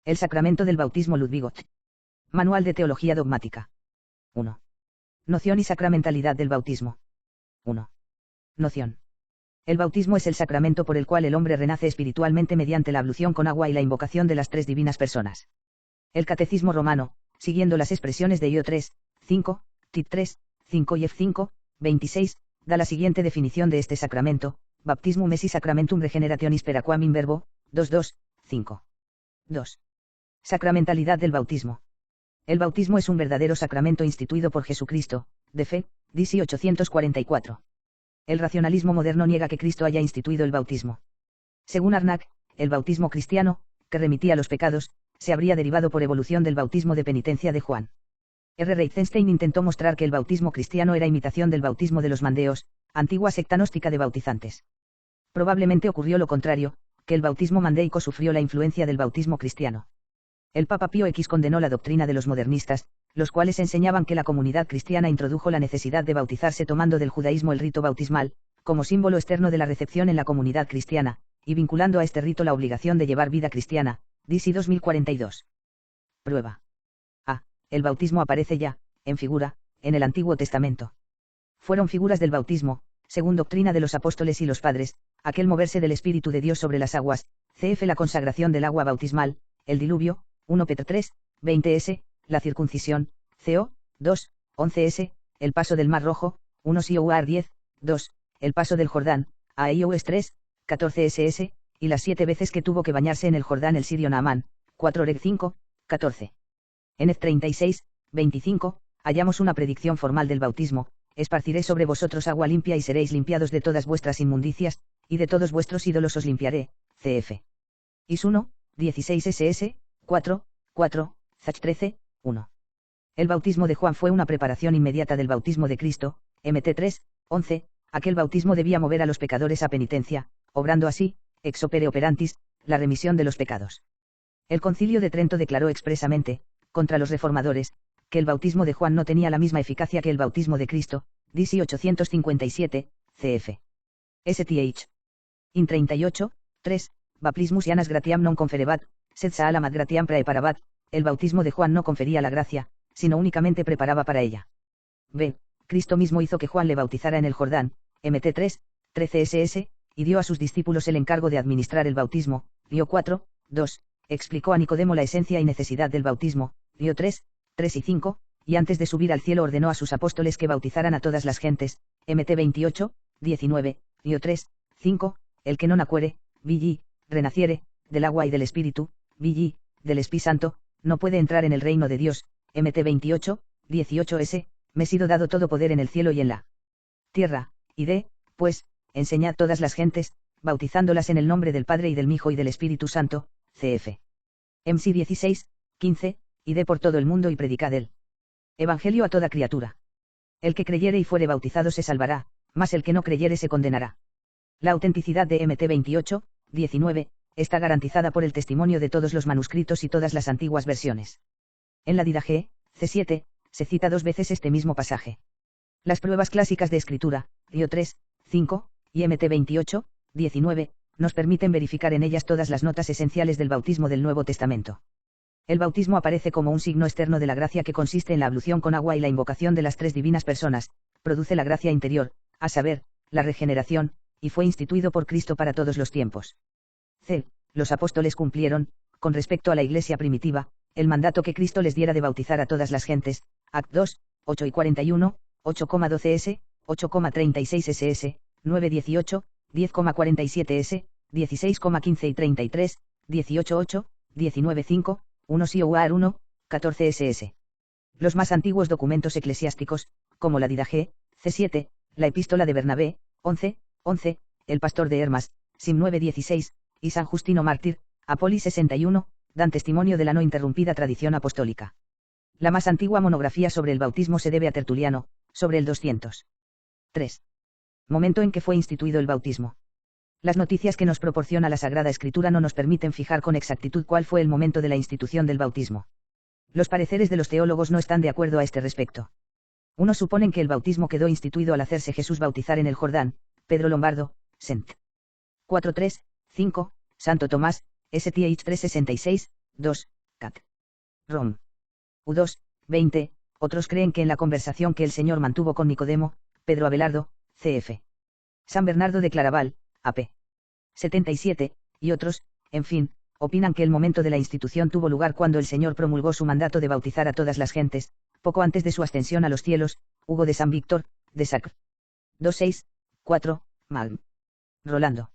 El sacramento del bautismo Ludvigot. Manual de Teología Dogmática. 1. Noción y sacramentalidad del bautismo. 1. Noción. El bautismo es el sacramento por el cual el hombre renace espiritualmente mediante la ablución con agua y la invocación de las tres divinas personas. El Catecismo Romano, siguiendo las expresiones de Io 3, 5, Tit 3, 5 y F5, 26, da la siguiente definición de este sacramento: Baptismum esse sacramentum regenerationis per aquam in verbo, 2.2, 5. 2. Sacramentalidad del bautismo. El bautismo es un verdadero sacramento instituido por Jesucristo, de fe, DC 844. El racionalismo moderno niega que Cristo haya instituido el bautismo. Según Arnac, el bautismo cristiano, que remitía los pecados, se habría derivado por evolución del bautismo de penitencia de Juan. R. Reitzenstein intentó mostrar que el bautismo cristiano era imitación del bautismo de los mandeos, antigua secta gnóstica de bautizantes. Probablemente ocurrió lo contrario, que el bautismo mandeico sufrió la influencia del bautismo cristiano. El Papa Pío X condenó la doctrina de los modernistas, los cuales enseñaban que la comunidad cristiana introdujo la necesidad de bautizarse tomando del judaísmo el rito bautismal, como símbolo externo de la recepción en la comunidad cristiana, y vinculando a este rito la obligación de llevar vida cristiana, DC 2042. Prueba. A. El bautismo aparece ya, en figura, en el Antiguo Testamento. Fueron figuras del bautismo, según doctrina de los apóstoles y los padres, aquel moverse del Espíritu de Dios sobre las aguas, cf. La consagración del agua bautismal, el diluvio, 1 Pedro 3, 20s, la circuncisión, CO, 2, 11s, el paso del Mar Rojo, 1 Sioar 10, 2, el paso del Jordán, AIOS 3, 14ss, y las 7 veces que tuvo que bañarse en el Jordán el sirio Naamán, 4 Reg 5, 14. En Ef 36, 25, hallamos una predicción formal del bautismo: esparciré sobre vosotros agua limpia y seréis limpiados de todas vuestras inmundicias, y de todos vuestros ídolos os limpiaré, cf. Is 1, 16 ss, 4, 4, Zach 13, 1. El bautismo de Juan fue una preparación inmediata del bautismo de Cristo, Mt 3, 11, aquel bautismo debía mover a los pecadores a penitencia, obrando así, ex opere operantis, la remisión de los pecados. El Concilio de Trento declaró expresamente, contra los reformadores, que el bautismo de Juan no tenía la misma eficacia que el bautismo de Cristo, DC 857, cf. STH. In 38, 3, Baptismus Ianas gratiam non conferebat, sed saalamat gratiam praeparabat, el bautismo de Juan no confería la gracia, sino únicamente preparaba para ella. B. Cristo mismo hizo que Juan le bautizara en el Jordán, Mt 3, 13 ss, y dio a sus discípulos el encargo de administrar el bautismo, Dio 4, 2, explicó a Nicodemo la esencia y necesidad del bautismo, Dio 3, 3 y 5, y antes de subir al cielo ordenó a sus apóstoles que bautizaran a todas las gentes, Mt 28, 19, Dio 3, 5, el que no nacuere, villi, renaciere, del agua y del espíritu, villi, del Espí Santo, no puede entrar en el reino de Dios, Mt 28, 18s, me ha sido dado todo poder en el cielo y en la tierra, y pues, enseñad todas las gentes, bautizándolas en el nombre del Padre y del Hijo y del Espíritu Santo, cf. MC 16, 15, y por todo el mundo y predicad el Evangelio a toda criatura. El que creyere y fuere bautizado se salvará, mas el que no creyere se condenará. La autenticidad de MT 28, 19, está garantizada por el testimonio de todos los manuscritos y todas las antiguas versiones. En la Didache, C7, se cita 2 veces este mismo pasaje. Las pruebas clásicas de escritura, Dio 3, 5, y MT 28, 19, nos permiten verificar en ellas todas las notas esenciales del bautismo del Nuevo Testamento. El bautismo aparece como un signo externo de la gracia que consiste en la ablución con agua y la invocación de las tres divinas personas, produce la gracia interior, a saber, la regeneración, y fue instituido por Cristo para todos los tiempos. C. Los apóstoles cumplieron, con respecto a la iglesia primitiva, el mandato que Cristo les diera de bautizar a todas las gentes, Act 2, 8 y 41, 8,12 s, 8,36 ss, 9,18, 10,47 s, 16,15 y 33, 18,8, 19,5, 1 Sioar 1, 14 ss. Los más antiguos documentos eclesiásticos, como la Didache, C7, la Epístola de Bernabé, 11, 11, el Pastor de Hermas, Sim 9,16, y San Justino Mártir, Apoli 61, dan testimonio de la no interrumpida tradición apostólica. La más antigua monografía sobre el bautismo se debe a Tertuliano, sobre el 200. 3. Momento en que fue instituido el bautismo. Las noticias que nos proporciona la Sagrada Escritura no nos permiten fijar con exactitud cuál fue el momento de la institución del bautismo. Los pareceres de los teólogos no están de acuerdo a este respecto. Unos suponen que el bautismo quedó instituido al hacerse Jesús bautizar en el Jordán, Pedro Lombardo, Sent. 4.3, 5, Santo Tomás, STH 366, 2, Cat. Rom. U2, 20, otros creen que en la conversación que el Señor mantuvo con Nicodemo, Pedro Abelardo, cf. San Bernardo de Claraval, ap. 77, y otros, en fin, opinan que el momento de la institución tuvo lugar cuando el Señor promulgó su mandato de bautizar a todas las gentes, poco antes de su ascensión a los cielos. Hugo de San Víctor, de Sacr. 2.6, 4, Malm. Rolando.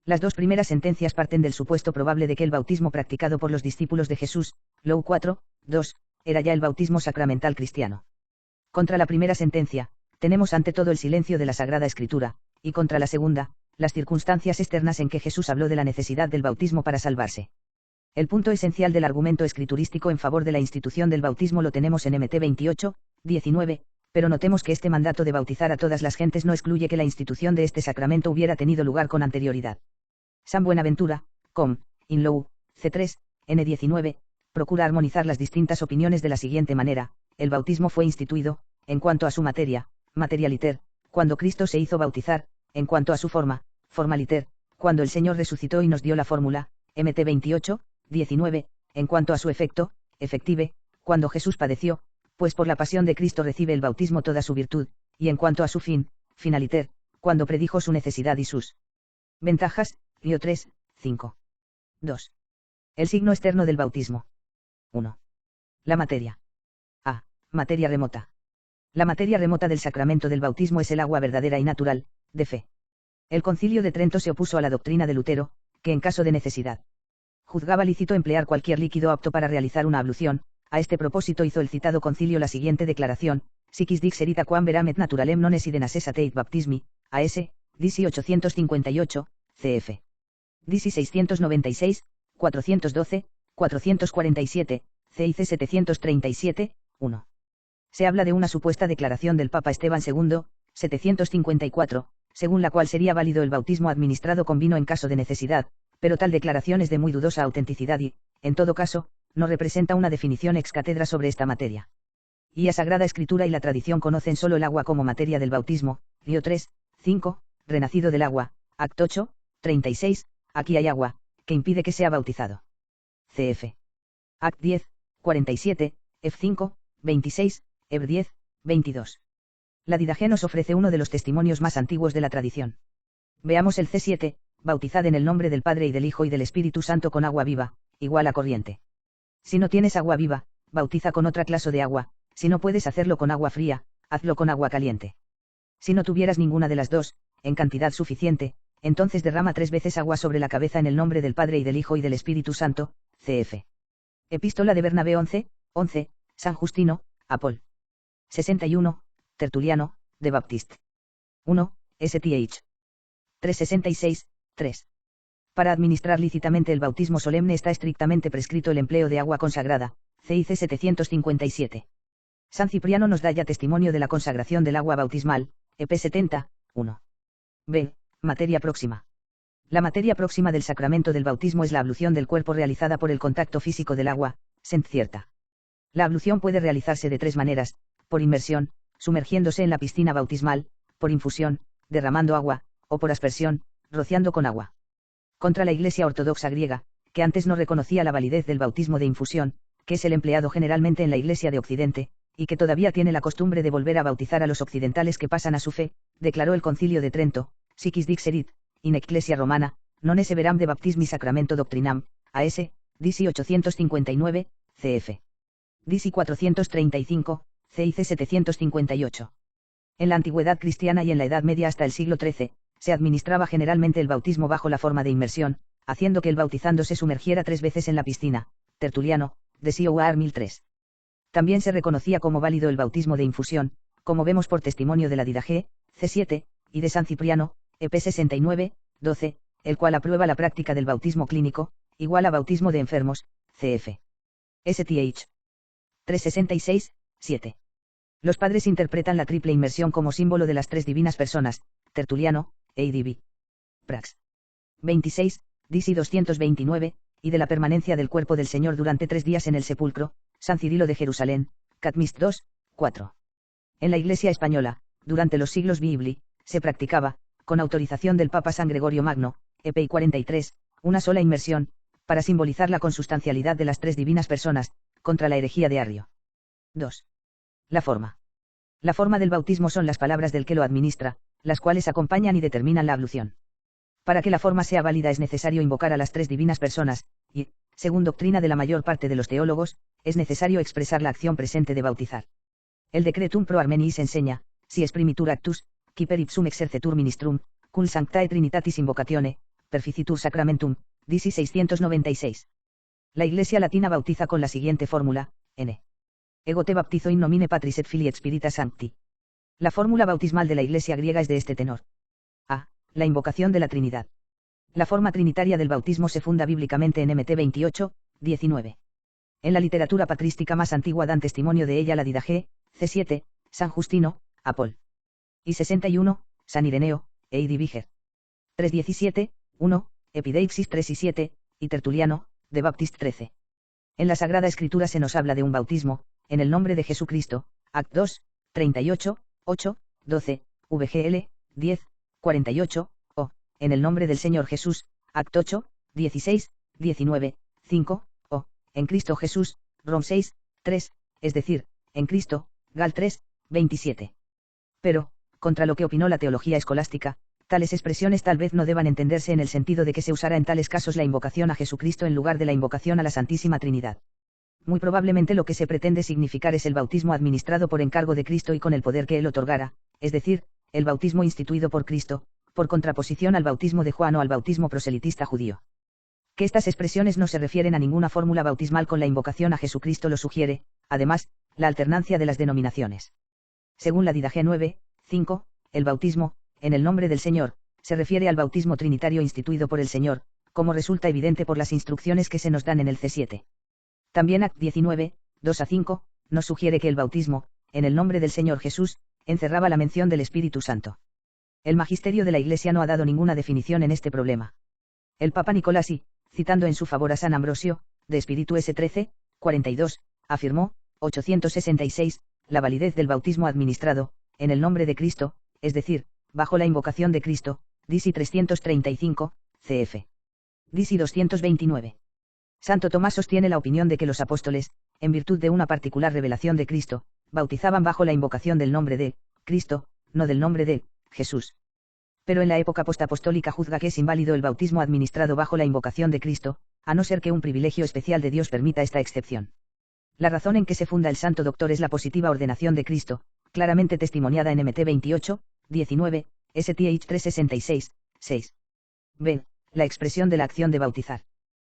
Las dos primeras sentencias parten del supuesto probable de que el bautismo practicado por los discípulos de Jesús, Low 4, 2, era ya el bautismo sacramental cristiano. Contra la primera sentencia, tenemos ante todo el silencio de la Sagrada Escritura, y contra la segunda, las circunstancias externas en que Jesús habló de la necesidad del bautismo para salvarse. El punto esencial del argumento escriturístico en favor de la institución del bautismo lo tenemos en Mt 28, 19, pero notemos que este mandato de bautizar a todas las gentes no excluye que la institución de este sacramento hubiera tenido lugar con anterioridad. San Buenaventura, com. in Low, C3, N19, procura armonizar las distintas opiniones de la siguiente manera: el bautismo fue instituido, en cuanto a su materia, materialiter, cuando Cristo se hizo bautizar; en cuanto a su forma, formaliter, cuando el Señor resucitó y nos dio la fórmula, Mt 28, 19, en cuanto a su efecto, efective, cuando Jesús padeció, pues por la pasión de Cristo recibe el bautismo toda su virtud; y en cuanto a su fin, finaliter, cuando predijo su necesidad y sus ventajas. Lío 3, 5. 2. El signo externo del bautismo. 1. La materia. A. Materia remota. La materia remota del sacramento del bautismo es el agua verdadera y natural, de fe. El Concilio de Trento se opuso a la doctrina de Lutero, que en caso de necesidad juzgaba lícito emplear cualquier líquido apto para realizar una ablución. A este propósito hizo el citado concilio la siguiente declaración: Siquis dixerit aquam veram et naturalem non esse necessitate baptismi, AS, Disi 858, cf. Disi 696, 412, 447, CIC 737, 1. Se habla de una supuesta declaración del Papa Esteban II, 754, según la cual sería válido el bautismo administrado con vino en caso de necesidad, pero tal declaración es de muy dudosa autenticidad y, en todo caso, no representa una definición ex cátedra sobre esta materia. Y la Sagrada Escritura y la tradición conocen solo el agua como materia del bautismo. Lío 3, 5, renacido del agua, Act 8, 36, aquí hay agua, que impide que sea bautizado. Cf. Act 10, 47, F5, 26, Eb 10, 22. La Didache nos ofrece uno de los testimonios más antiguos de la tradición. Veamos el C7, bautizad en el nombre del Padre y del Hijo y del Espíritu Santo con agua viva, igual a corriente. Si no tienes agua viva, bautiza con otra clase de agua; si no puedes hacerlo con agua fría, hazlo con agua caliente. Si no tuvieras ninguna de las dos, en cantidad suficiente, entonces derrama 3 veces agua sobre la cabeza en el nombre del Padre y del Hijo y del Espíritu Santo. Cf. Epístola de Bernabé 11, 11, San Justino, Apol. 61, Tertuliano, de Baptiste. 1, STH. 366, 3. Para administrar lícitamente el bautismo solemne está estrictamente prescrito el empleo de agua consagrada, CIC 757. San Cipriano nos da ya testimonio de la consagración del agua bautismal, EP 70, 1. B. Materia próxima. La materia próxima del sacramento del bautismo es la ablución del cuerpo realizada por el contacto físico del agua, sent cierta. La ablución puede realizarse de 3 maneras: por inmersión, sumergiéndose en la piscina bautismal; por infusión, derramando agua; o por aspersión, rociando con agua. Contra la Iglesia ortodoxa griega, que antes no reconocía la validez del bautismo de infusión, que es el empleado generalmente en la Iglesia de Occidente, y que todavía tiene la costumbre de volver a bautizar a los occidentales que pasan a su fe, declaró el Concilio de Trento: Siquis dixerit, in ecclesia romana, non esse veram de baptismi sacramento doctrinam, AS, Disi 859, cf. Disi 435, CIC 758. En la antigüedad cristiana y en la Edad Media hasta el siglo XIII, se administraba generalmente el bautismo bajo la forma de inmersión, haciendo que el bautizando se sumergiera 3 veces en la piscina. Tertuliano, de Sioar 1003. También se reconocía como válido el bautismo de infusión, como vemos por testimonio de la Didache, C7, y de San Cipriano, EP 69, 12, el cual aprueba la práctica del bautismo clínico, igual a bautismo de enfermos, cf. STH. 366, 7. Los padres interpretan la triple inmersión como símbolo de las 3 divinas personas, Tertuliano, EIDB. Prax. 26, Disi 229, y de la permanencia del cuerpo del Señor durante 3 días en el sepulcro, San Cirilo de Jerusalén, Catmist 2, 4. En la Iglesia española, durante los siglos Bibli, se practicaba, con autorización del Papa San Gregorio Magno, EP 43, una sola inmersión, para simbolizar la consustancialidad de las tres divinas personas, contra la herejía de Arrio. 2. La forma. La forma del bautismo son las palabras del que lo administra, las cuales acompañan y determinan la ablución. Para que la forma sea válida es necesario invocar a las tres divinas personas, y, según doctrina de la mayor parte de los teólogos, es necesario expresar la acción presente de bautizar. El Decretum pro Armeniis enseña, si esprimitur actus, qui per ipsum exercetur ministrum, cum sanctae trinitatis invocatione, perficitur sacramentum, disi 696. La Iglesia latina bautiza con la siguiente fórmula, n. Ego te baptizo in nomine Patris et Filii et Spiritus Sancti. La fórmula bautismal de la Iglesia griega es de este tenor. A. La invocación de la Trinidad. La forma trinitaria del bautismo se funda bíblicamente en Mt 28, 19. En la literatura patrística más antigua dan testimonio de ella la Didache, C7, San Justino, Apol. Y 61, San Ireneo, Eidi Viger. 317, 1, Epideixis 3 y 7, y Tertuliano, de Baptist 13. En la Sagrada Escritura se nos habla de un bautismo, en el nombre de Jesucristo, Act 2, 38, 8, 12, VGL, 10, 48, o, en el nombre del Señor Jesús, Act 8, 16, 19, 5, o, en Cristo Jesús, Rom 6, 3, es decir, en Cristo, Gal 3, 27. Pero, contra lo que opinó la teología escolástica, tales expresiones tal vez no deban entenderse en el sentido de que se usara en tales casos la invocación a Jesucristo en lugar de la invocación a la Santísima Trinidad. Muy probablemente lo que se pretende significar es el bautismo administrado por encargo de Cristo y con el poder que él otorgara, es decir, el bautismo instituido por Cristo, por contraposición al bautismo de Juan o al bautismo proselitista judío. Que estas expresiones no se refieren a ninguna fórmula bautismal con la invocación a Jesucristo lo sugiere, además, la alternancia de las denominaciones. Según la Didache 9, 5, el bautismo, en el nombre del Señor, se refiere al bautismo trinitario instituido por el Señor, como resulta evidente por las instrucciones que se nos dan en el C7. También Act 19, 2 a 5, nos sugiere que el bautismo, en el nombre del Señor Jesús, encerraba la mención del Espíritu Santo. El magisterio de la Iglesia no ha dado ninguna definición en este problema. El Papa Nicolasi, citando en su favor a San Ambrosio, de Espíritu S13, 42, afirmó, 866, la validez del bautismo administrado, en el nombre de Cristo, es decir, bajo la invocación de Cristo, Disi 335, cf. Disi 229. Santo Tomás sostiene la opinión de que los apóstoles, en virtud de una particular revelación de Cristo, bautizaban bajo la invocación del nombre de Cristo, no del nombre de Jesús. Pero en la época postapostólica juzga que es inválido el bautismo administrado bajo la invocación de Cristo, a no ser que un privilegio especial de Dios permita esta excepción. La razón en que se funda el Santo Doctor es la positiva ordenación de Cristo, claramente testimoniada en Mt 28, 19, STH 366, 6. B. La expresión de la acción de bautizar.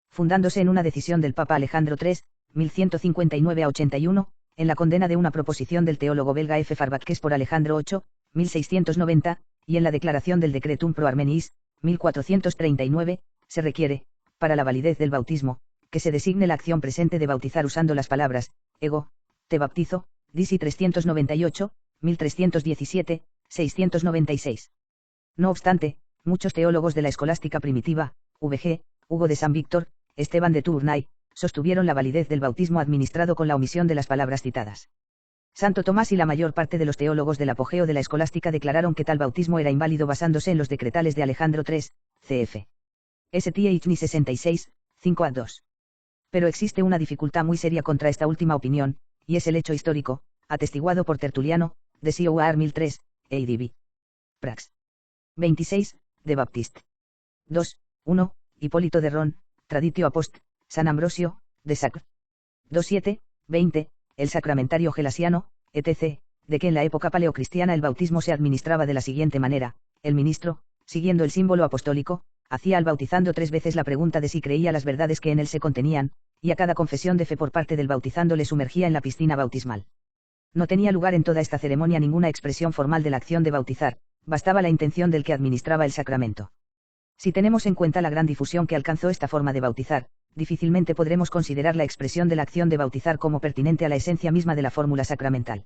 Fundándose en una decisión del Papa Alejandro III, 1159 a 81, en la condena de una proposición del teólogo belga F. Farbackes por Alejandro VIII, 1690, y en la declaración del Decretum pro Armeniis, 1439, se requiere, para la validez del bautismo, que se designe la acción presente de bautizar usando las palabras, ego, te baptizo, Disi 398, 1317, 696. No obstante, muchos teólogos de la escolástica primitiva, VG, Hugo de San Víctor, Esteban de Tournai, sostuvieron la validez del bautismo administrado con la omisión de las palabras citadas. Santo Tomás y la mayor parte de los teólogos del apogeo de la escolástica declararon que tal bautismo era inválido basándose en los decretales de Alejandro III, cf. STH 66, 5 a 2. Pero existe una dificultad muy seria contra esta última opinión, y es el hecho histórico, atestiguado por Tertuliano, de Coar 1003, ADB. Prax. 26, de Baptist. 2, 1, Hipólito de Ron, Traditio Apost, San Ambrosio, de Sacr. 2.7, 20, el sacramentario gelasiano, etc., de que en la época paleocristiana el bautismo se administraba de la siguiente manera: el ministro, siguiendo el símbolo apostólico, hacía al bautizando 3 veces la pregunta de si creía las verdades que en él se contenían, y a cada confesión de fe por parte del bautizando le sumergía en la piscina bautismal. No tenía lugar en toda esta ceremonia ninguna expresión formal de la acción de bautizar, bastaba la intención del que administraba el sacramento. Si tenemos en cuenta la gran difusión que alcanzó esta forma de bautizar, difícilmente podremos considerar la expresión de la acción de bautizar como pertinente a la esencia misma de la fórmula sacramental.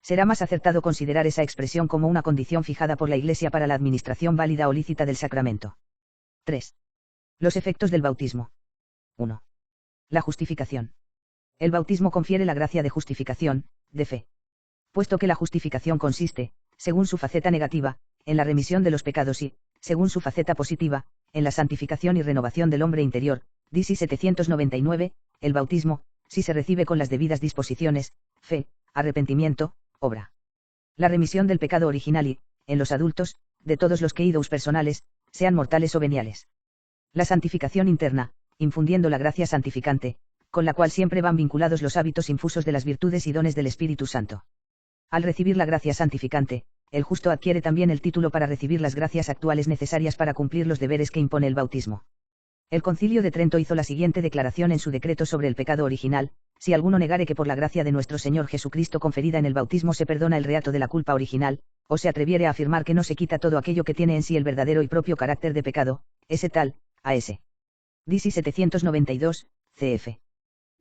Será más acertado considerar esa expresión como una condición fijada por la Iglesia para la administración válida o lícita del sacramento. 3. Los efectos del bautismo. 1. La justificación. El bautismo confiere la gracia de justificación, de fe. Puesto que la justificación consiste, según su faceta negativa, en la remisión de los pecados y, según su faceta positiva, en la santificación y renovación del hombre interior, DC 799, el bautismo, si se recibe con las debidas disposiciones, fe, arrepentimiento, obra. La remisión del pecado original y, en los adultos, de todos los queidos personales, sean mortales o veniales. La santificación interna, infundiendo la gracia santificante, con la cual siempre van vinculados los hábitos infusos de las virtudes y dones del Espíritu Santo. Al recibir la gracia santificante, el justo adquiere también el título para recibir las gracias actuales necesarias para cumplir los deberes que impone el bautismo. El Concilio de Trento hizo la siguiente declaración en su decreto sobre el pecado original: si alguno negare que por la gracia de nuestro Señor Jesucristo conferida en el bautismo se perdona el reato de la culpa original, o se atreviere a afirmar que no se quita todo aquello que tiene en sí el verdadero y propio carácter de pecado, ese tal, a.s. DC 792, cf.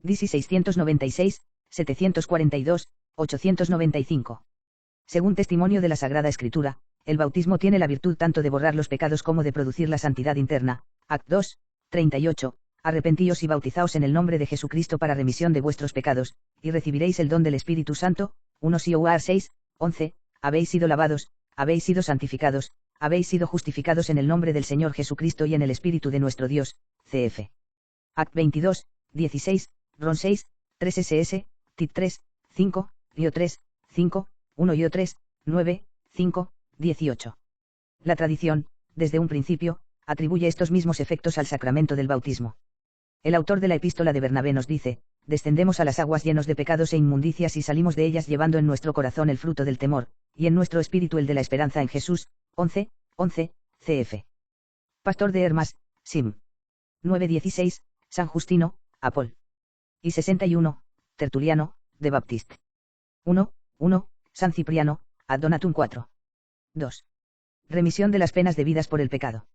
DC 696, 742, 895. Según testimonio de la Sagrada Escritura, el bautismo tiene la virtud tanto de borrar los pecados como de producir la santidad interna. Act 2, 38. Arrepentíos y bautizaos en el nombre de Jesucristo para remisión de vuestros pecados, y recibiréis el don del Espíritu Santo. 1 Cor 6, 11. Habéis sido lavados, habéis sido santificados, habéis sido justificados en el nombre del Señor Jesucristo y en el Espíritu de nuestro Dios. Cf. Act 22, 16, Ron 6, 3 SS, Tit 3, 5, Io 3, 5, 1 Io 3, 9, 5, 18. La tradición, desde un principio, atribuye estos mismos efectos al sacramento del bautismo. El autor de la epístola de Bernabé nos dice: descendemos a las aguas llenos de pecados e inmundicias y salimos de ellas llevando en nuestro corazón el fruto del temor, y en nuestro espíritu el de la esperanza en Jesús. 11, 11, cf. Pastor de Hermas, Sim. 9:16, San Justino, Apol. Y 61, Tertuliano, de Baptiste. 1, 1, San Cipriano, Ad Donatum 4. 2. Remisión de las penas debidas por el pecado.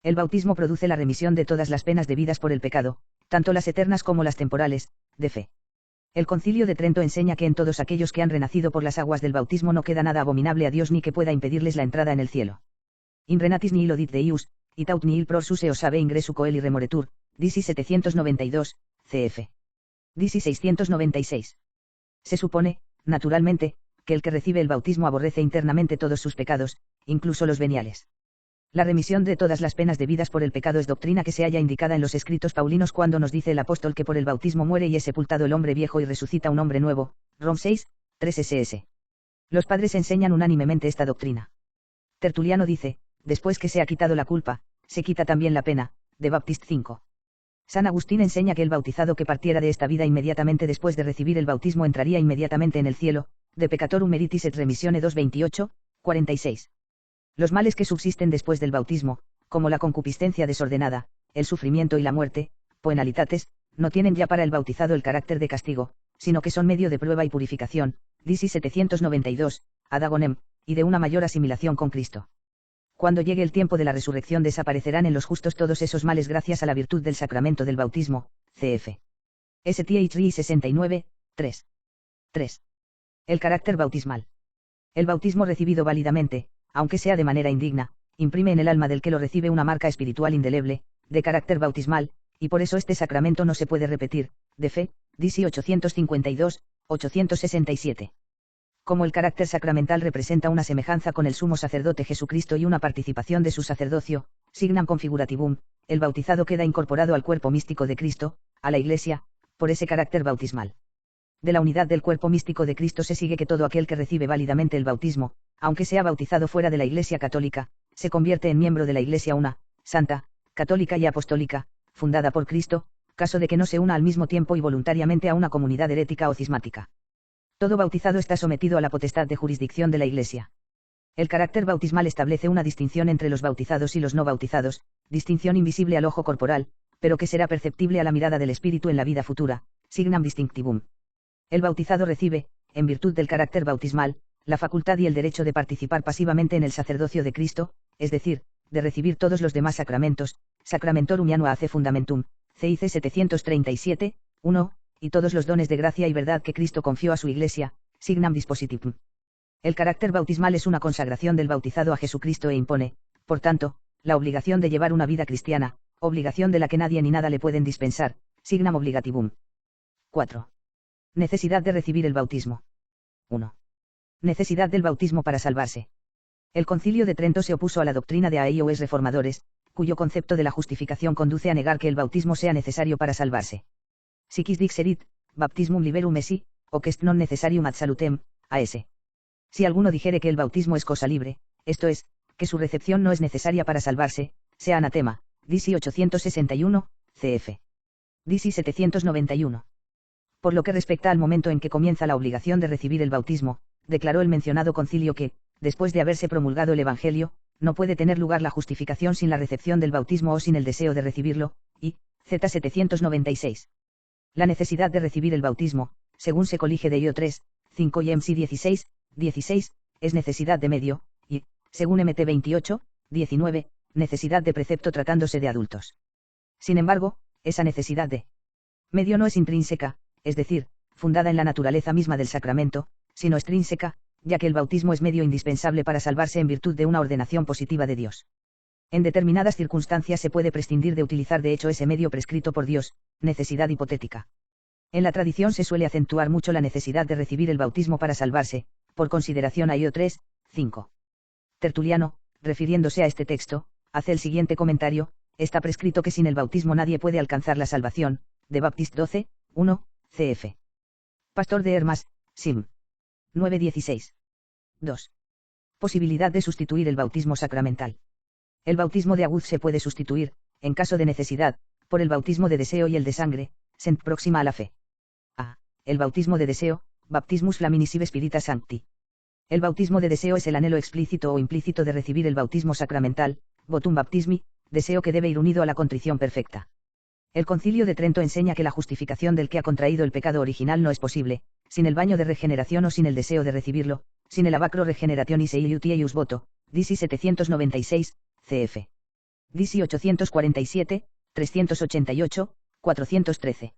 El bautismo produce la remisión de todas las penas debidas por el pecado, tanto las eternas como las temporales, de fe. El Concilio de Trento enseña que en todos aquellos que han renacido por las aguas del bautismo no queda nada abominable a Dios ni que pueda impedirles la entrada en el cielo. In renatis nihil odit Deus, et aut nihil prorsus eos habe ingresu coeli remoretur, DC 792, cf. DC 696. Se supone, naturalmente, que el que recibe el bautismo aborrece internamente todos sus pecados, incluso los veniales. La remisión de todas las penas debidas por el pecado es doctrina que se halla indicada en los escritos paulinos cuando nos dice el apóstol que por el bautismo muere y es sepultado el hombre viejo y resucita un hombre nuevo, Rom 6, 3 SS. Los padres enseñan unánimemente esta doctrina. Tertuliano dice: después que se ha quitado la culpa, se quita también la pena, de Baptist 5. San Agustín enseña que el bautizado que partiera de esta vida inmediatamente después de recibir el bautismo entraría inmediatamente en el cielo, de peccatorum meritis et remissione 2:28, 46. Los males que subsisten después del bautismo, como la concupiscencia desordenada, el sufrimiento y la muerte, poenalitates, no tienen ya para el bautizado el carácter de castigo, sino que son medio de prueba y purificación, DC 792, ad agonem, y de una mayor asimilación con Cristo. Cuando llegue el tiempo de la resurrección desaparecerán en los justos todos esos males gracias a la virtud del sacramento del bautismo, cf. STH 69, 3. 3. El carácter bautismal. El bautismo recibido válidamente, aunque sea de manera indigna, imprime en el alma del que lo recibe una marca espiritual indeleble, de carácter bautismal, y por eso este sacramento no se puede repetir, de fe, DC 852, 867. Como el carácter sacramental representa una semejanza con el sumo sacerdote Jesucristo y una participación de su sacerdocio, signam configurativum, el bautizado queda incorporado al cuerpo místico de Cristo, a la Iglesia, por ese carácter bautismal. De la unidad del cuerpo místico de Cristo se sigue que todo aquel que recibe válidamente el bautismo, aunque sea bautizado fuera de la Iglesia católica, se convierte en miembro de la Iglesia una, santa, católica y apostólica, fundada por Cristo, caso de que no se una al mismo tiempo y voluntariamente a una comunidad herética o cismática. Todo bautizado está sometido a la potestad de jurisdicción de la Iglesia. El carácter bautismal establece una distinción entre los bautizados y los no bautizados, distinción invisible al ojo corporal, pero que será perceptible a la mirada del Espíritu en la vida futura, signam distinctivum. El bautizado recibe, en virtud del carácter bautismal, la facultad y el derecho de participar pasivamente en el sacerdocio de Cristo, es decir, de recibir todos los demás sacramentos, Sacramentorum Janua Ace Fundamentum, CIC 737, 1, y todos los dones de gracia y verdad que Cristo confió a su Iglesia, signam dispositivum. El carácter bautismal es una consagración del bautizado a Jesucristo e impone, por tanto, la obligación de llevar una vida cristiana, obligación de la que nadie ni nada le pueden dispensar, signam obligativum. 4. Necesidad de recibir el bautismo. 1. Necesidad del bautismo para salvarse. El Concilio de Trento se opuso a la doctrina de AIOS reformadores, cuyo concepto de la justificación conduce a negar que el bautismo sea necesario para salvarse. Si quis dixerit, baptismum liberum esi, hoc est non necessarium ad salutem, a.s. Si alguno dijere que el bautismo es cosa libre, esto es, que su recepción no es necesaria para salvarse, sea anatema, DC 861, cf. DC 791. Por lo que respecta al momento en que comienza la obligación de recibir el bautismo, declaró el mencionado concilio que, después de haberse promulgado el Evangelio, no puede tener lugar la justificación sin la recepción del bautismo o sin el deseo de recibirlo, y, Z 796. La necesidad de recibir el bautismo, según se colige de IO 3, 5 y MC 16, 16, es necesidad de medio, y, según MT 28, 19, necesidad de precepto tratándose de adultos. Sin embargo, esa necesidad de medio no es intrínseca, es decir, fundada en la naturaleza misma del sacramento, sino extrínseca, ya que el bautismo es medio indispensable para salvarse en virtud de una ordenación positiva de Dios. En determinadas circunstancias se puede prescindir de utilizar de hecho ese medio prescrito por Dios, necesidad hipotética. En la tradición se suele acentuar mucho la necesidad de recibir el bautismo para salvarse, por consideración a IO 3, 5. Tertuliano, refiriéndose a este texto, hace el siguiente comentario: está prescrito que sin el bautismo nadie puede alcanzar la salvación, de Baptist 12, 1, cf. Pastor de Hermas, Sim. 9:16. 2. Posibilidad de sustituir el bautismo sacramental. El bautismo de aguz se puede sustituir, en caso de necesidad, por el bautismo de deseo y el de sangre, sent próxima a la fe. A. El bautismo de deseo, baptismus flamini sive spiritus sancti. El bautismo de deseo es el anhelo explícito o implícito de recibir el bautismo sacramental, votum baptismi, deseo que debe ir unido a la contrición perfecta. El Concilio de Trento enseña que la justificación del que ha contraído el pecado original no es posible, sin el baño de regeneración o sin el deseo de recibirlo, sin el avacro regenerationis eius voto, DC 796, cf. DC 847, 388, 413.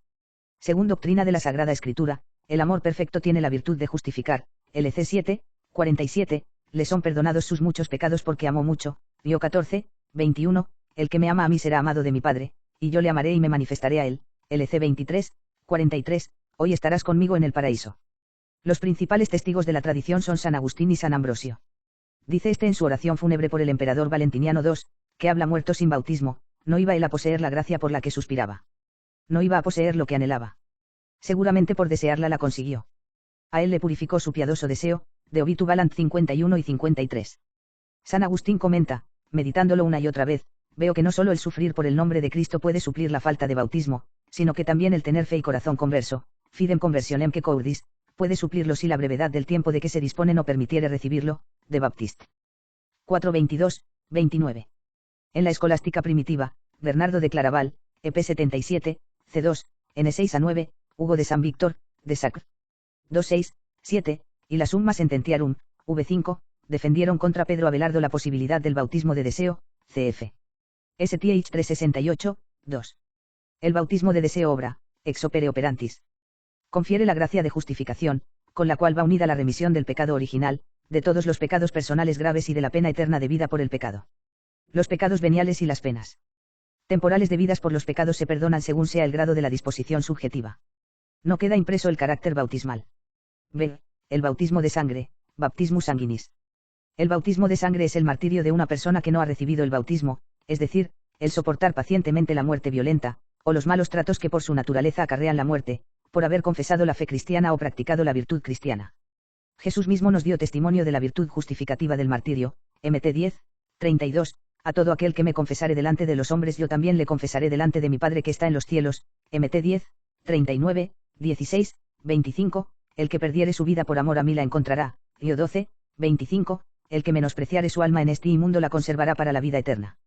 Según doctrina de la Sagrada Escritura, el amor perfecto tiene la virtud de justificar, LC 7, 47, le son perdonados sus muchos pecados porque amó mucho, Dio 14, 21, el que me ama a mí será amado de mi Padre, y yo le amaré y me manifestaré a él, LC 23, 43, hoy estarás conmigo en el paraíso. Los principales testigos de la tradición son San Agustín y San Ambrosio. Dice este en su oración fúnebre por el emperador Valentiniano II, que habla muerto sin bautismo, no iba él a poseer la gracia por la que suspiraba. No iba a poseer lo que anhelaba. Seguramente por desearla la consiguió. A él le purificó su piadoso deseo, de Obitu Valant 51 y 53. San Agustín comenta, meditándolo una y otra vez, veo que no solo el sufrir por el nombre de Cristo puede suplir la falta de bautismo, sino que también el tener fe y corazón converso, fidem conversionem que cordis, puede suplirlo si la brevedad del tiempo de que se dispone no permitiere recibirlo, de Baptist. 4:22, 29. En la escolástica primitiva, Bernardo de Claraval, EP 77, C2, N6-9, Hugo de San Víctor, de Sacr. 2:6, 7, y la Summa Sententiarum, V5, defendieron contra Pedro Abelardo la posibilidad del bautismo de deseo, cf. STH 368, 2. El bautismo de deseo obra, ex opere operantis. Confiere la gracia de justificación, con la cual va unida la remisión del pecado original, de todos los pecados personales graves y de la pena eterna debida por el pecado. Los pecados veniales y las penas temporales debidas por los pecados se perdonan según sea el grado de la disposición subjetiva. No queda impreso el carácter bautismal. B. El bautismo de sangre, baptismus sanguinis. El bautismo de sangre es el martirio de una persona que no ha recibido el bautismo, es decir, el soportar pacientemente la muerte violenta, o los malos tratos que por su naturaleza acarrean la muerte, por haber confesado la fe cristiana o practicado la virtud cristiana. Jesús mismo nos dio testimonio de la virtud justificativa del martirio, MT 10, 32, a todo aquel que me confesare delante de los hombres yo también le confesaré delante de mi Padre que está en los cielos, MT 10, 39, 16, 25, el que perdiere su vida por amor a mí la encontrará, Io 12, 25, el que menospreciare su alma en este inmundo la conservará para la vida eterna.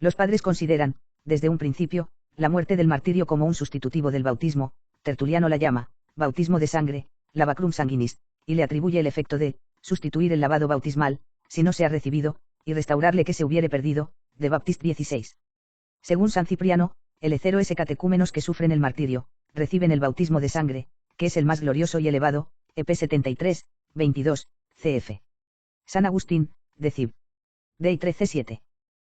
Los padres consideran, desde un principio, la muerte del martirio como un sustitutivo del bautismo, Tertuliano la llama, bautismo de sangre, lavacrum sanguinis, y le atribuye el efecto de, sustituir el lavado bautismal, si no se ha recibido, y restaurarle que se hubiere perdido, de Baptist 16. Según San Cipriano, el S catecúmenos que sufren el martirio, reciben el bautismo de sangre, que es el más glorioso y elevado, EP 73, 22, cf. San Agustín, de Cib. Dei 13:7.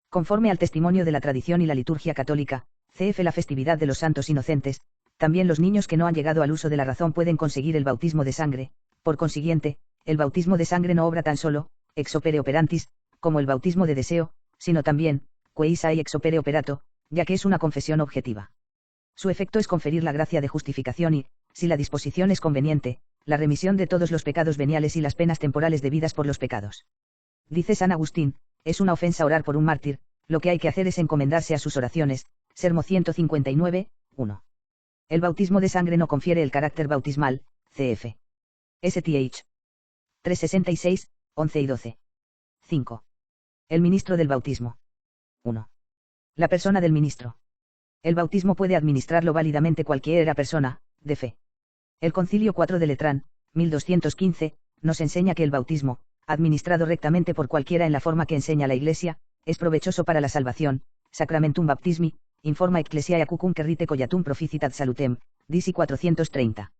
Conforme al testimonio de la tradición y la liturgia católica, cf. La festividad de los santos inocentes, también los niños que no han llegado al uso de la razón pueden conseguir el bautismo de sangre, por consiguiente, el bautismo de sangre no obra tan solo, ex opere operantis, como el bautismo de deseo, sino también, queisa y ex opere operato, ya que es una confesión objetiva. Su efecto es conferir la gracia de justificación y, si la disposición es conveniente, la remisión de todos los pecados veniales y las penas temporales debidas por los pecados. Dice San Agustín, es una ofensa orar por un mártir, lo que hay que hacer es encomendarse a sus oraciones. Sermo 159, 1. El bautismo de sangre no confiere el carácter bautismal, cf. STH 366, 11 y 12. 5. El ministro del bautismo. 1. La persona del ministro. El bautismo puede administrarlo válidamente cualquiera persona, de fe. El Concilio 4 de Letrán, 1215, nos enseña que el bautismo, administrado rectamente por cualquiera en la forma que enseña la Iglesia, es provechoso para la salvación. Sacramentum baptismi, informa Ecclesiae cucum querrite collatum proficitat salutem, disi 430.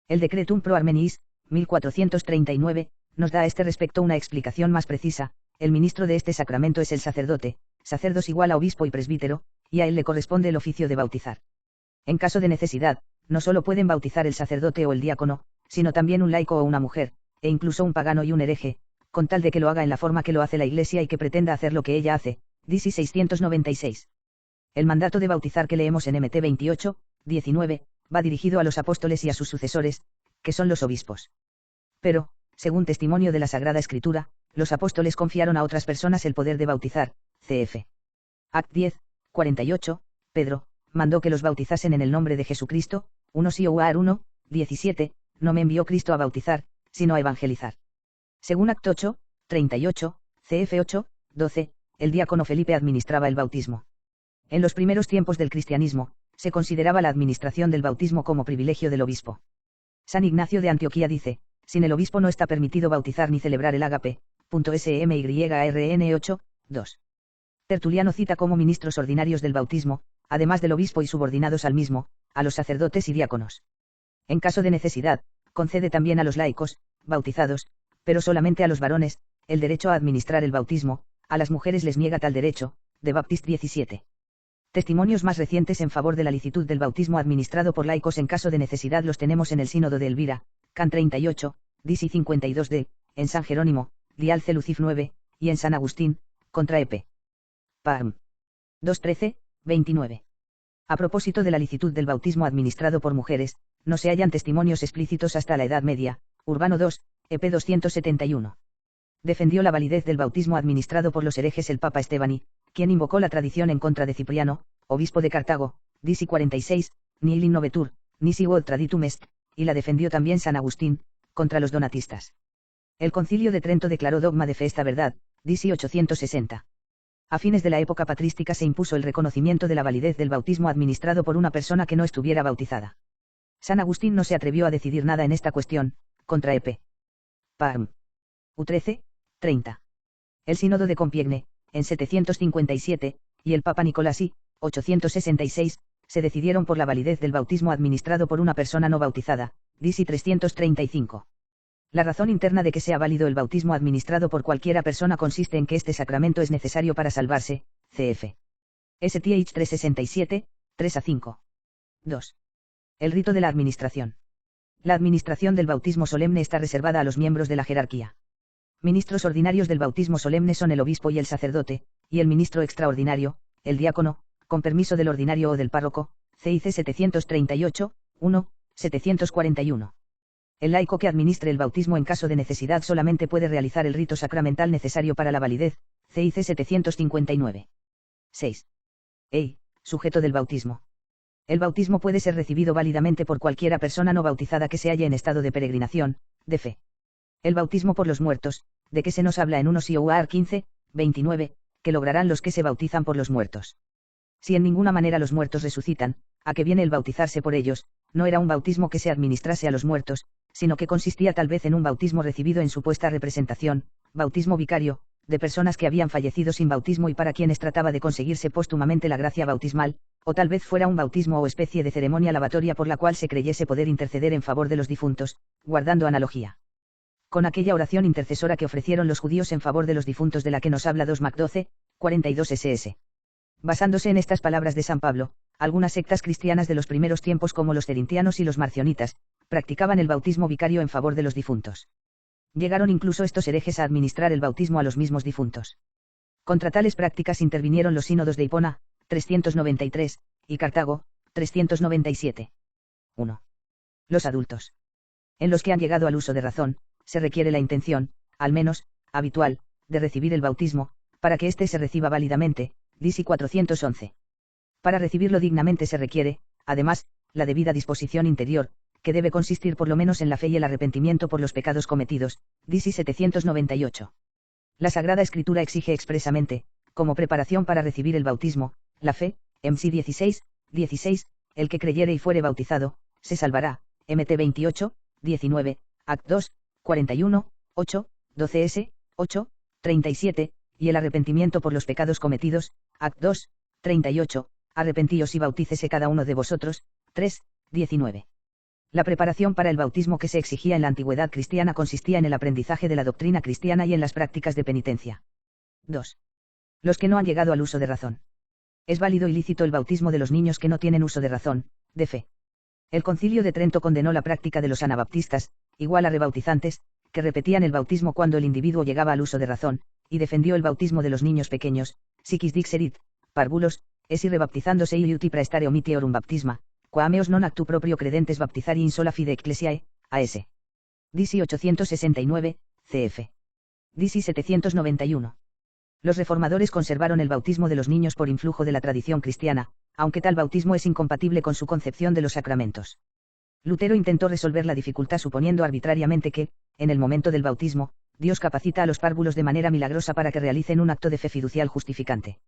El Decretum pro Armeniis, 1439, nos da a este respecto una explicación más precisa. El ministro de este sacramento es el sacerdote, sacerdos igual a obispo y presbítero, y a él le corresponde el oficio de bautizar. En caso de necesidad, no solo pueden bautizar el sacerdote o el diácono, sino también un laico o una mujer, e incluso un pagano y un hereje, con tal de que lo haga en la forma que lo hace la Iglesia y que pretenda hacer lo que ella hace. Disi 696. El mandato de bautizar que leemos en Mt 28, 19, va dirigido a los apóstoles y a sus sucesores, que son los obispos. Pero, según testimonio de la Sagrada Escritura, los apóstoles confiaron a otras personas el poder de bautizar, cf. Act 10, 48, Pedro, mandó que los bautizasen en el nombre de Jesucristo, 1 Sioar 1, 17, no me envió Cristo a bautizar, sino a evangelizar. Según Act 8, 38, cf 8, 12, el diácono Felipe administraba el bautismo. En los primeros tiempos del cristianismo, se consideraba la administración del bautismo como privilegio del obispo. San Ignacio de Antioquía dice, sin el obispo no está permitido bautizar ni celebrar el ágape. SMYARN 8, 2. Tertuliano cita como ministros ordinarios del bautismo, además del obispo y subordinados al mismo, a los sacerdotes y diáconos. En caso de necesidad, concede también a los laicos, bautizados, pero solamente a los varones, el derecho a administrar el bautismo, a las mujeres les niega tal derecho. De Baptist 17. Testimonios más recientes en favor de la licitud del bautismo administrado por laicos en caso de necesidad los tenemos en el Sínodo de Elvira, Can 38, Disi 52d, en San Jerónimo, Dialce Lucif 9, y en San Agustín, contra EP. Parm. 213, 29. A propósito de la licitud del bautismo administrado por mujeres, no se hallan testimonios explícitos hasta la Edad Media. Urbano II, EP 271. Defendió la validez del bautismo administrado por los herejes el Papa Estebani, quien invocó la tradición en contra de Cipriano, obispo de Cartago, Disi 46, Nihil innovetur, nisi quod traditum est, y la defendió también San Agustín, contra los donatistas. El Concilio de Trento declaró dogma de fe esta verdad, Disi 860. A fines de la época patrística se impuso el reconocimiento de la validez del bautismo administrado por una persona que no estuviera bautizada. San Agustín no se atrevió a decidir nada en esta cuestión, contra EP. Parm. U13, 30. El Sínodo de Compiègne, en 757, y el Papa Nicolás I, 866, se decidieron por la validez del bautismo administrado por una persona no bautizada, Disi 335. La razón interna de que sea válido el bautismo administrado por cualquiera persona consiste en que este sacramento es necesario para salvarse, cf. STH 367, 3 a 5. 2. El rito de la administración. La administración del bautismo solemne está reservada a los miembros de la jerarquía. Ministros ordinarios del bautismo solemne son el obispo y el sacerdote, y el ministro extraordinario, el diácono, con permiso del ordinario o del párroco, CIC 738, 1, 741. El laico que administre el bautismo en caso de necesidad solamente puede realizar el rito sacramental necesario para la validez, CIC 759. 6. Sujeto del bautismo. El bautismo puede ser recibido válidamente por cualquiera persona no bautizada que se halle en estado de peregrinación, de fe. El bautismo por los muertos, de que se nos habla en 1 Sioar 15, 29, que lograrán los que se bautizan por los muertos. Si en ninguna manera los muertos resucitan, ¿a qué viene el bautizarse por ellos? No era un bautismo que se administrase a los muertos, sino que consistía tal vez en un bautismo recibido en supuesta representación, bautismo vicario, de personas que habían fallecido sin bautismo y para quienes trataba de conseguirse póstumamente la gracia bautismal, o tal vez fuera un bautismo o especie de ceremonia lavatoria por la cual se creyese poder interceder en favor de los difuntos, guardando analogía con aquella oración intercesora que ofrecieron los judíos en favor de los difuntos de la que nos habla 2 Mac 12, 42 ss. Basándose en estas palabras de San Pablo, algunas sectas cristianas de los primeros tiempos como los cerintianos y los marcionitas, practicaban el bautismo vicario en favor de los difuntos. Llegaron incluso estos herejes a administrar el bautismo a los mismos difuntos. Contra tales prácticas intervinieron los sínodos de Hipona, 393, y Cartago, 397. 1. Los adultos. En los que han llegado al uso de razón, se requiere la intención, al menos, habitual, de recibir el bautismo, para que éste se reciba válidamente, DC 411. Para recibirlo dignamente se requiere, además, la debida disposición interior, que debe consistir por lo menos en la fe y el arrepentimiento por los pecados cometidos, DC 798. La Sagrada Escritura exige expresamente, como preparación para recibir el bautismo, la fe, MC 16, el que creyere y fuere bautizado, se salvará, MT 28, 19, Act 2, 41, 8, 12S, 8, 37, y el arrepentimiento por los pecados cometidos, Act 2, 38, arrepentíos y bautícese cada uno de vosotros, 3, 19. La preparación para el bautismo que se exigía en la antigüedad cristiana consistía en el aprendizaje de la doctrina cristiana y en las prácticas de penitencia. 2. Los que no han llegado al uso de razón. Es válido y lícito el bautismo de los niños que no tienen uso de razón, de fe. El Concilio de Trento condenó la práctica de los anabaptistas, igual a rebautizantes, que repetían el bautismo cuando el individuo llegaba al uso de razón, y defendió el bautismo de los niños pequeños, siquis dixerit, parvulos, esi rebaptizándose iuti praestare omitiorum baptisma, quameos non actu proprio credentes baptizari in sola fide ecclesiae, AS. DC 869, CF. DC 791. Los reformadores conservaron el bautismo de los niños por influjo de la tradición cristiana, aunque tal bautismo es incompatible con su concepción de los sacramentos. Lutero intentó resolver la dificultad suponiendo arbitrariamente que, en el momento del bautismo, Dios capacita a los párvulos de manera milagrosa para que realicen un acto de fe fiducial justificante.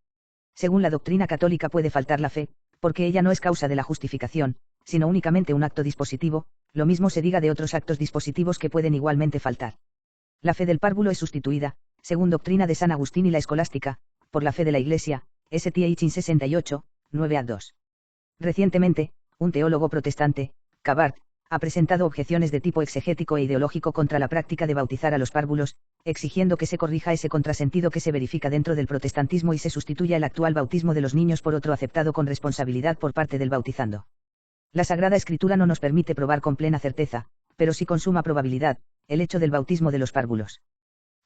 Según la doctrina católica puede faltar la fe, porque ella no es causa de la justificación, sino únicamente un acto dispositivo, lo mismo se diga de otros actos dispositivos que pueden igualmente faltar. La fe del párvulo es sustituida, según doctrina de San Agustín y la escolástica, por la fe de la Iglesia, St. Hitchin 68, 9 a 2. Recientemente, un teólogo protestante, Cabart, ha presentado objeciones de tipo exegético e ideológico contra la práctica de bautizar a los párvulos, exigiendo que se corrija ese contrasentido que se verifica dentro del protestantismo y se sustituya el actual bautismo de los niños por otro aceptado con responsabilidad por parte del bautizando. La Sagrada Escritura no nos permite probar con plena certeza, pero sí con suma probabilidad, el hecho del bautismo de los párvulos.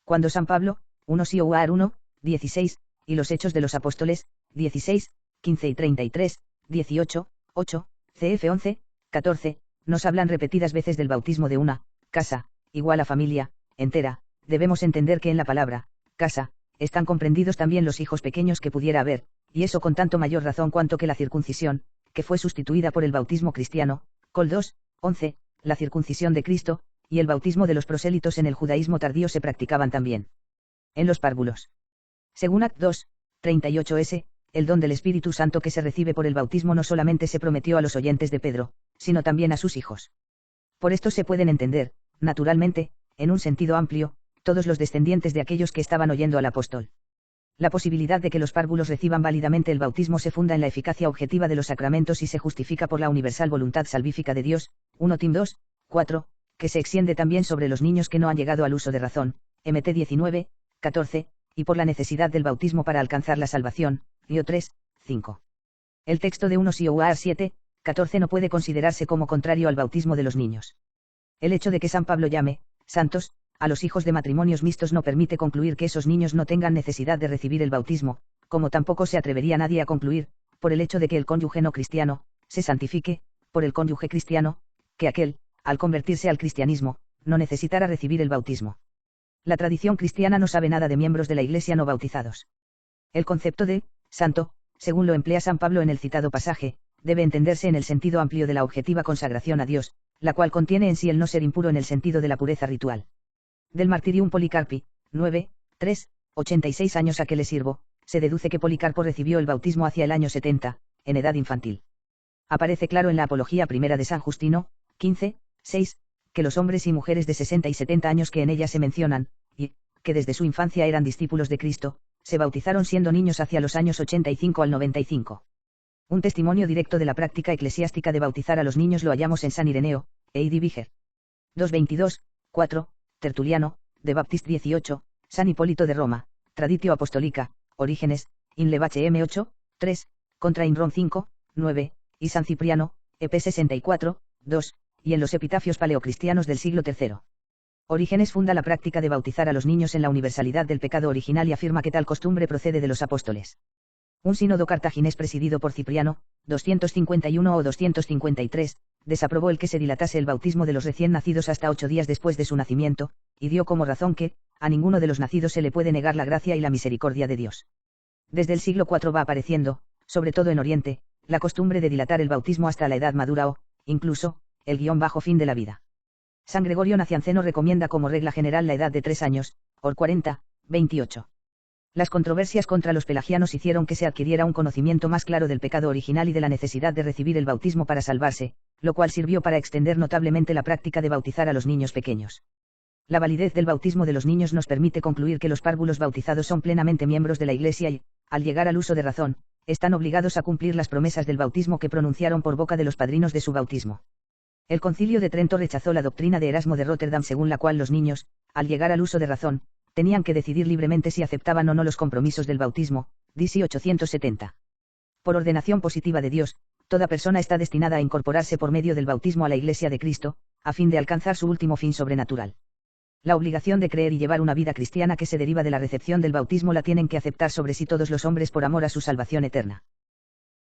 Cuando San Pablo, 1 Sioar 1, 16, y los Hechos de los Apóstoles, 16, 15 y 33, 18, 8, cf 11, 14, nos hablan repetidas veces del bautismo de una casa, igual a familia, entera, debemos entender que en la palabra casa están comprendidos también los hijos pequeños que pudiera haber, y eso con tanto mayor razón cuanto que la circuncisión, que fue sustituida por el bautismo cristiano, Col 2, 11, la circuncisión de Cristo, y el bautismo de los prosélitos en el judaísmo tardío se practicaban también. En los párvulos. Según Act 2, 38s, el don del Espíritu Santo que se recibe por el bautismo no solamente se prometió a los oyentes de Pedro, sino también a sus hijos. Por esto se pueden entender, naturalmente, en un sentido amplio, todos los descendientes de aquellos que estaban oyendo al apóstol. La posibilidad de que los párvulos reciban válidamente el bautismo se funda en la eficacia objetiva de los sacramentos y se justifica por la universal voluntad salvífica de Dios, 1 Tim 2, 4, que se extiende también sobre los niños que no han llegado al uso de razón, MT 19, 14, y por la necesidad del bautismo para alcanzar la salvación, Io 3, 5. El texto de 1 Sioar 7, 14 no puede considerarse como contrario al bautismo de los niños. El hecho de que San Pablo llame, santos, a los hijos de matrimonios mixtos no permite concluir que esos niños no tengan necesidad de recibir el bautismo, como tampoco se atrevería nadie a concluir, por el hecho de que el cónyuge no cristiano, se santifique, por el cónyuge cristiano, que aquel, al convertirse al cristianismo, no necesitara recibir el bautismo. La tradición cristiana no sabe nada de miembros de la Iglesia no bautizados. El concepto de santo, según lo emplea San Pablo en el citado pasaje, debe entenderse en el sentido amplio de la objetiva consagración a Dios, la cual contiene en sí el no ser impuro en el sentido de la pureza ritual. Del Martirium Policarpi, 9, 3, 86 años a que le sirvo, se deduce que Policarpo recibió el bautismo hacia el año 70, en edad infantil. Aparece claro en la Apología Primera de San Justino, 15, 6, que los hombres y mujeres de 60 y 70 años que en ella se mencionan, y, que desde su infancia eran discípulos de Cristo, se bautizaron siendo niños hacia los años 85 al 95. Un testimonio directo de la práctica eclesiástica de bautizar a los niños lo hallamos en San Ireneo, Eidi Viger. 222, 4, Tertuliano, de Baptist 18, San Hipólito de Roma, Traditio Apostolica, Orígenes, in Levache M8, 3, contra Inron 5, 9, y San Cipriano, EP 64, 2, y en los epitafios paleocristianos del siglo III. Orígenes funda la práctica de bautizar a los niños en la universalidad del pecado original y afirma que tal costumbre procede de los apóstoles. Un sínodo cartaginés presidido por Cipriano, 251 o 253, desaprobó el que se dilatase el bautismo de los recién nacidos hasta 8 días después de su nacimiento, y dio como razón que, a ninguno de los nacidos se le puede negar la gracia y la misericordia de Dios. Desde el siglo IV va apareciendo, sobre todo en Oriente, la costumbre de dilatar el bautismo hasta la edad madura o, incluso, el fin de la vida. San Gregorio Nacianceno recomienda como regla general la edad de 3 años, or 40, 28. Las controversias contra los pelagianos hicieron que se adquiriera un conocimiento más claro del pecado original y de la necesidad de recibir el bautismo para salvarse, lo cual sirvió para extender notablemente la práctica de bautizar a los niños pequeños. La validez del bautismo de los niños nos permite concluir que los párvulos bautizados son plenamente miembros de la Iglesia y, al llegar al uso de razón, están obligados a cumplir las promesas del bautismo que pronunciaron por boca de los padrinos de su bautismo. El Concilio de Trento rechazó la doctrina de Erasmo de Róterdam según la cual los niños, al llegar al uso de razón, tenían que decidir libremente si aceptaban o no los compromisos del bautismo, DC 870. Por ordenación positiva de Dios, toda persona está destinada a incorporarse por medio del bautismo a la Iglesia de Cristo, a fin de alcanzar su último fin sobrenatural. La obligación de creer y llevar una vida cristiana que se deriva de la recepción del bautismo la tienen que aceptar sobre sí todos los hombres por amor a su salvación eterna.